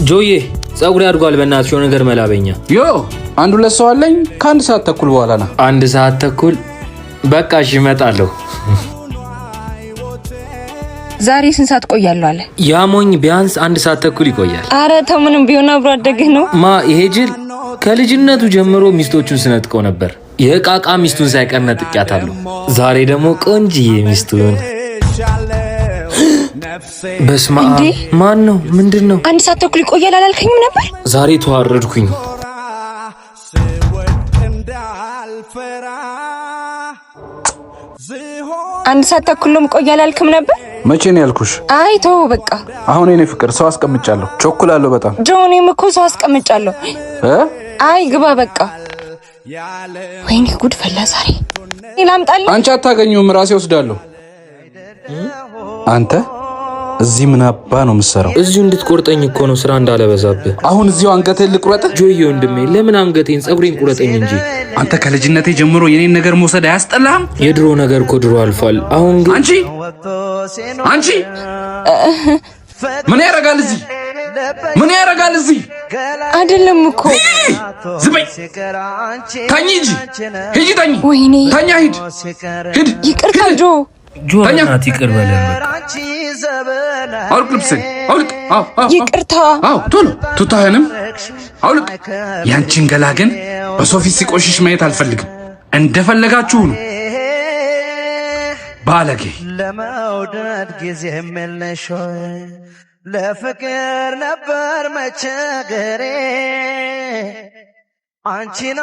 ጆዬ ጸጉሬ አድጓል በእናትሽ የሆነ ነገር መላበኛ ዮ አንዱ ለሰው አለኝ ከአንድ ሰዓት ተኩል በኋላ ና አንድ ሰዓት ተኩል በቃ እሺ እመጣለሁ ዛሬ ስንት ሰዓት ቆያለሁ አለ ያሞኝ ቢያንስ አንድ ሰዓት ተኩል ይቆያል አረ ተው ምንም ቢሆን አብሮ አደገህ ነው ማ ይሄ ጅል ከልጅነቱ ጀምሮ ሚስቶቹን ስነጥቀው ነበር የቃቃ ሚስቱን ሳይቀር ነጥቂያታለሁ ዛሬ ደግሞ ቆንጂዬ ሚስቱን በስማ ማን ነው ምንድነው አንድ ሰዓት ተኩል ይቆያል አላልከኝም ነበር ዛሬ ተዋረድኩኝ አንድ ሰዓት ተኩል ነው ቆያል አላልክም ነበር መቼ ነው ያልኩሽ አይ ተው በቃ አሁን እኔ ፍቅር ሰው አስቀምጫለሁ ቾኩላለሁ በጣም ጆኔም እኮ ሰው አስቀምጫለሁ አይ ግባ በቃ ወይኔ ጉድ ፈላ ዛሬ ይላምጣል አንቺ አታገኙም ራሴ ወስዳለሁ አንተ እዚህ ምን አባ ነው የምሰራው እዚሁ እንድትቆርጠኝ እኮ ነው ስራ እንዳለበዛብህ አሁን እዚሁ አንገቴን ልቁረጥ ጆዬ ወንድሜ ለምን አንገቴን ጸጉሬን ቁረጠኝ እንጂ አንተ ከልጅነቴ ጀምሮ የኔን ነገር መውሰድ አያስጠላህም የድሮ ነገር እኮ ድሮ አልፏል አሁን ግን አንቺ ምን ያረጋል እዚህ አይደለም እኮ ዝም ተኝ ሂጂ ተኝ ወይኔ ተኛ ሂድ ይቅርታ ጆ ናት ይቅር በለን አውልቅ ልብስህን አውልቅ ይቅርታ ቶሎ ቱታህንም አውልቅ ያንቺን ገላ ግን በሰው ፊት ሲቆሽሽ ማየት አልፈልግም እንደፈለጋችሁ ነው ባለጌ ለመውደድ ጊዜ የለሽ ለፍቅር ነበር መቸገሬ አንቺን